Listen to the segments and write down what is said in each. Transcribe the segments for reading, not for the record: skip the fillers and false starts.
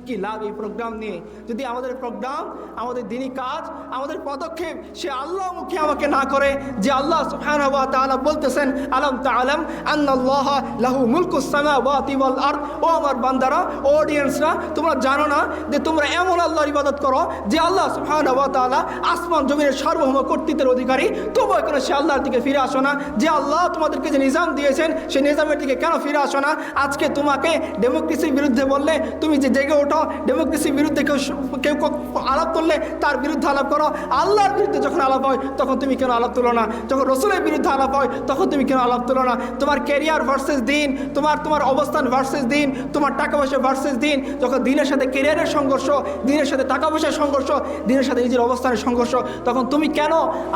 কি লাভ এই প্রোগ্রাম নিয়ে? যদি আমাদের প্রোগ্রাম, আমাদের দিনী কাজ, আমাদের পদক্ষেপ সে আল্লাহ মুখে আমাকে না করে, যে আল্লাহ সুবহানাহু ওয়া তাআলা বলতেছেন আলাম তাআলাম আন্নাল্লাহা লাহু মুলকুস সামাওয়াতি ওয়াল আরদ। ও আমার বান্দারা, অডিয়েন্সরা, তোমরা জানো না যে তোমরা এমন আল্লাহর ইবাদত করো যে আল্লাহ সুবহানাহু ওয়া তাআলা আসমান জমিনের সার্বভৌম কর্তৃত্বের অধিকারী, তবুও কেন সে আল্লাহর দিকে ফিরে আসো না? যে আল্লাহ তোমাদেরকে যে নিজাম দিয়েছেন সেই নিজামের দিকে কেন ফিরে আসো না? আজকে তোমাকে ডেমোক্রেসির বিরুদ্ধে বললে তুমি যে জেগে ওঠো, ডেমোক্রেসির বিরুদ্ধে কেউ আলাপ তুললে তার বিরুদ্ধে আলাপ করো। আল্লাহর বিরুদ্ধে যখন আলাপ হয় তখন তুমি কেন আলাপ তুলো না? যখন রসুলের বিরুদ্ধে আলাপ হয় তখন তুমি কেন আলাপ তুলো না? তোমার ক্যারিয়ার ভার্সেস দিন, তোমার অবস্থান ভার্সেস দিন, তোমার টাকা পয়সা ভার্সেস দিন, যখন দিনের সাথে ক্যারিয়ারের সংঘর্ষ, দিনের সাথে টাকা পয়সার সংঘর্ষ, দিনের সাথে নিজের অবস্থানের সংঘর্ষ, তখন তুমি কেন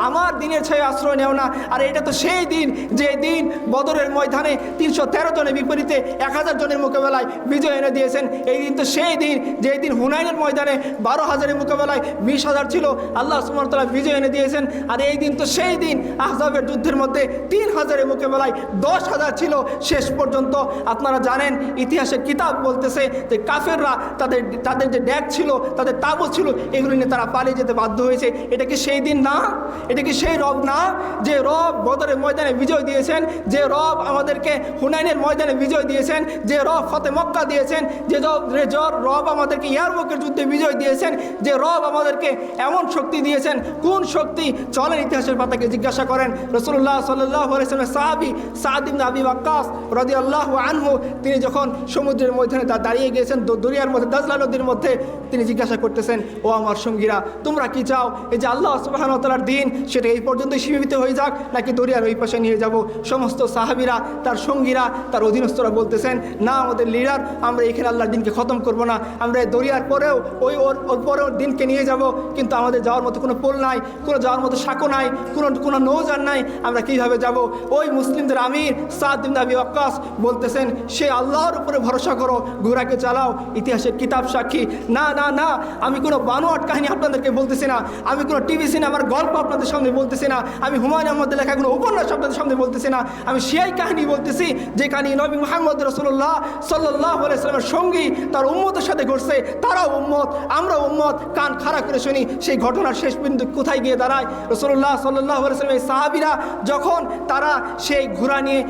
আমার দিনের ছায়া আশ্রয় নেও না? আর এটা তো সেই দিন যে দিন বদরের ময়দানে 313 জনের বিপরীতে 1000 জনের মোকাবেলায় বিজয় এনে দিয়েছেন। এই দিন তো সেই দিন যে দিন হুনাইনের ময়দানে 12,000-এর মোকাবেলায় 20,000 ছিল, আল্লাহ সুবহানাহু ওয়া তাআলা বিজয় এনে দিয়েছেন। আর এই দিন তো সেই দিন আহজাবের যুদ্ধের মধ্যে 3,000-এর মোকাবেলায় 10,000 ছিল। শেষ পর্যন্ত আপনারা জানেন, ইতিহাসের কিতাব বলতেছে যে কাফেররা তাদের যে ড্যাগ ছিল, তাদের তাবুত ছিল, এগুলো নিয়ে তারা পালিয়ে যেতে বাধ্য হয়েছে। এটা কি সেই দিন না? এটা কি সেই রব না যে রব বদরের ময়দানে বিজয় দিয়েছেন, যে রব আমাদেরকে হুনাইনের ময়দানে বিজয় দিয়েছেন, যে রব ফতে মক্কা দিয়েছেন, যে রব আমাদেরকে ইয়ারমুকের যুদ্ধে বিজয় দিয়েছেন, যে রব আমাদেরকে এমন শক্তি দিয়েছেন? কোন শক্তি? চলেন ইতিহাসের পাতাকে জিজ্ঞাসা করেন। রাসূলুল্লাহ সাল্লাল্লাহু আলাইহি ওয়াসাল্লামের সাহাবী সাদ ইবনে আবি ওয়াক্কাস রাদিয়াল্লাহু আনহু, তিনি যখন সমুদ্রের মধ্যে দাঁড়িয়ে গিয়েছেন, দরিয়ার মধ্যে, দাজলা নদীর মধ্যে, তিনি জিজ্ঞাসা করতেছেন, ও আমার সঙ্গীরা, তোমরা কি চাও? এই যে আল্লাহ সুবহানাহু ওয়া তাআলার দিন সেটা এই পর্যন্তই সীমিত হয়ে যাক, নাকি দরিয়ার ওই পাশে নিয়ে যাব? সমস্ত সাহাবীরা, তার সঙ্গীরা, তার অধীনস্থরা বলতেছেন, না আমাদের লিডার, আমরা এখানে আল্লাহর দিনকে খতম করব না, আমরা দরিয়ার পরেও ওর পরেও দিনকে নিয়ে যাব, কিন্তু আমাদের যাওয়ার মতো কোনো পোল নাই, কোনো যাওয়ার মতো সাঁকো নাই, কোনো নৌযান নাই, আমরা কীভাবে যাব? ওই মুসলিমদের আমির সাদ ইবনে আবি ওয়াক্কাস বলতেছেন, সে আল্লাহর উপরে ভরসা করো, ঘোড়াকে চালাও। ইতিহাসের কিতাব সাক্ষী। না না না, আমি কোনো বানোয়াট কাহিনী আপনাদেরকে বলতেছি না, আমি কোনো টিভি সিনেমার গল্প আপনাদের সামনে বলতেছি না, আমি হুমায়ুন আহমদের লেখা কোনো উপন্যাস আপনাদের সামনে বলতেছি না, আমি সেই কাহিনী বলতেছি যে কাহিনী নবী মুহাম্মদ রাসূলুল্লাহ সাল্লাল্লাহু আলাইহি ওয়াসাল্লামের সঙ্গী তার উম্মতের সাথে ঘটছে। তারাও উম্মত, আমরা উম্মত, কান খাড়া করে শুনি সেই ঘটনার শেষ বিন্দু কোথায় গিয়ে দাঁড়ায়। রাসূলুল্লাহ সাল্লাল্লাহু আলাইহি ওয়াসাল্লামের সাহাবীরা যখন তারা সেই ঘোড়া নিয়ে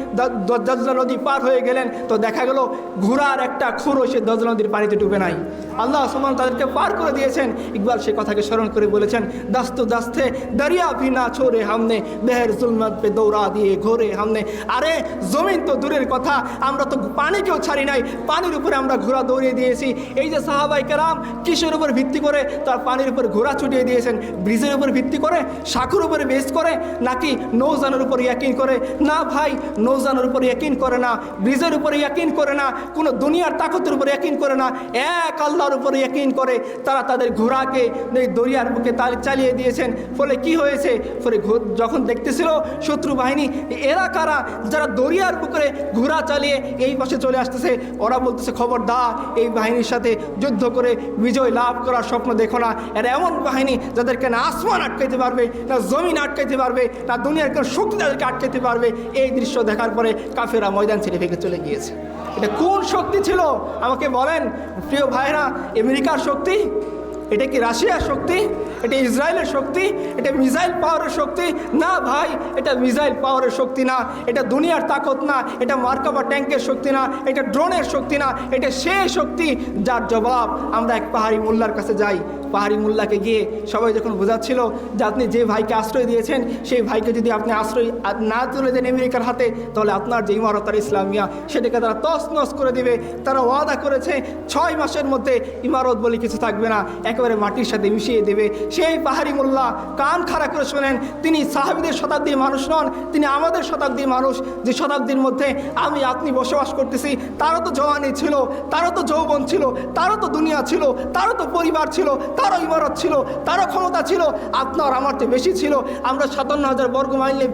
দাজলা নদী পার হয়ে গেলেন, তো দেখা গেল ঘোড়ার একটা খুরও সে দাজলা নদীর পানিতে ডুবে নাই। আল্লাহ সুবহান তাদেরকে পার করে দিয়েছেন। ইকবাল সে কথাকে স্মরণ করে বলেছেন, দাস্তো দাস্তে দরিয়া ভি না ছোড়ে হামনে, বেহের জুলমত পে দৌড়া দিয়ে ঘোরে হামনে। আরে জমিন তো দূরের কথা, আমরা তো পানিকেও ছাড়ি নাই, পানির উপরে আমরা ঘোড়া দৌড়িয়ে দিয়েছি। এই যে সাহাবায়ে কেরাম কিসের উপর ভিত্তি করে তার পানির উপর ঘোড়া ছুটিয়ে দিয়েছেন? ব্রিজের উপর ভিত্তি করে, সাঁকুর উপরে বেস করে, নাকি নৌজানের উপর ইয়াকিন করে? না ভাই, নৌজানের উপর ইয়াকিন করে না, ব্রিজের উপরে ইয়াকিন করে না, কোনো দুনিয়ার তাকতের উপর ইয়াকিন করে না, এক আল্লাহর উপর ইয়াকিন করে তারা তাদের ঘোড়াকে দরিয়ার বুকে চালিয়ে দিয়েছেন। ফলে কি হয়েছে? ফলে যখন দেখতেছিল শত্রু বাহিনী, এরা কারা যারা দরিয়ার বুকে ঘোড়া চালিয়ে এই পাশে চলে আসতেছে, ওরা বলতেছে খবরদার এই বাহিনীর সাথে যুদ্ধ করে বিজয় লাভ করার স্বপ্ন দেখো না। এরা এমন বাহিনী যাদেরকে না আসমান আটকাইতে পারবে, না জমিন আটকাইতে পারবে, না দুনিয়ার কোনো শক্তি তাদেরকে আটকাইতে পারবে। এই দৃশ্য দেখার পরে কাফেরা ময়দান ছেড়ে ভেঙে চলে গিয়েছে। এটা কোন শক্তি ছিল আমাকে বলেন প্রিয় ভাইরা? আমেরিকার শক্তি? এটা কি রাশিয়ার শক্তি? এটা ইসরায়েলের শক্তি? এটা মিসাইল পাওয়ারের শক্তি? না ভাই, এটা মিসাইল পাওয়ারের শক্তি না, এটা দুনিয়ার তাকত না, এটা মার্কাবা ট্যাঙ্কের শক্তি না, এটা ড্রোনের শক্তি না, এটা সেই শক্তি যার জবাব আমরা এক পাহাড়ি মোল্লার কাছে যাই। পাহাড়ি মোল্লাকে গিয়ে সবাই যখন বোঝাচ্ছিল যে আপনি যে ভাইকে আশ্রয় দিয়েছেন সেই ভাইকে যদি আপনি আশ্রয় না তুলে দেন আমেরিকার হাতে, তাহলে আপনার যে ইমারত আর ইসলামিয়া সেটাকে তারা তছনছ করে দিবে। তারা ওয়াদা করেছে 6 মাসের মধ্যে ইমারত বলে কিছু থাকবে না, একেবারে মাটির সাথে মিশিয়ে দেবে। সেই পাহাড়ি মোল্লা কান খাড়া করে শোনেন, তিনি সাহাবীদের শতাব্দীর মানুষ নন, তিনি আমাদের শতাব্দীর মানুষ। যে শতাব্দীর মধ্যে আমি আপনি বসবাস করতেছি, তারও তো জওয়ানি ছিল, তারও তো যৌবন ছিল, তারও তো দুনিয়া ছিল, তারও তো পরিবার ছিল, তারও ইমারত ছিল, তারও ক্ষমতা ছিল, আপনার আমার চেয়ে বেশি ছিল। আমরা 57,000 বর্গ মাইলে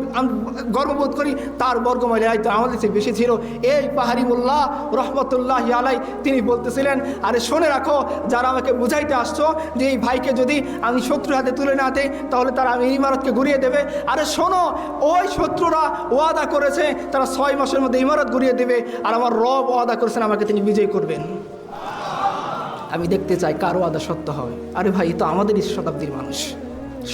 গর্ববোধ করি, তার বর্গ মাইলে হয়তো আমাদের চেয়ে বেশি ছিল। এই পাহাড়ি মোল্লা রহমতুল্লাহি আলাই তিনি বলতেছিলেন, আরে শুনে রাখো, যারা আমাকে বুঝাইতে আসছো যে এই ভাইকে যদি আমি শত্রুর হাতে তুলে না দেই তাহলে তারা আমি ইমারতকে ঘুরিয়ে দেবে, আরে শোনো, ওই শত্রুরা ওয়াদা করেছে তারা 6 মাসের মধ্যে ইমারত ঘুরিয়ে দেবে, আর আমার রব ওয়াদা করেছেন আমাকে তিনি বিজয় করবেন। আমি দেখতে চাই কারো আদা সত্য হবে। আরে ভাই, তো আমাদেরই শতাব্দীর মানুষ।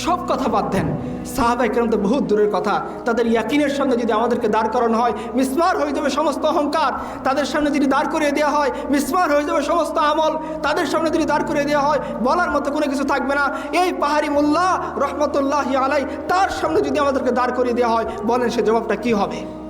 সব কথা বাদ দেন, সাহাবা একরাম তো বহুত দূরের কথা, তাদের ইয়াকিনের সঙ্গে যদি আমাদেরকে দাঁড় করানো হয়, মিসমার হয়ে যাবে সমস্ত অহংকার। তাদের সামনে যদি দাঁড় করিয়ে দেওয়া হয়, মিসমার হয়ে যাবে সমস্ত আমল। তাদের সামনে যদি দাঁড় করিয়ে দেওয়া হয়, বলার মতো কোনো কিছু থাকবে না। এই পাহাড়ি মোল্লা রহমতুল্লাহি আলাই, তার সামনে যদি আমাদেরকে দাঁড় করিয়ে দেওয়া হয়, বলেন সে জবাবটা কি হবে?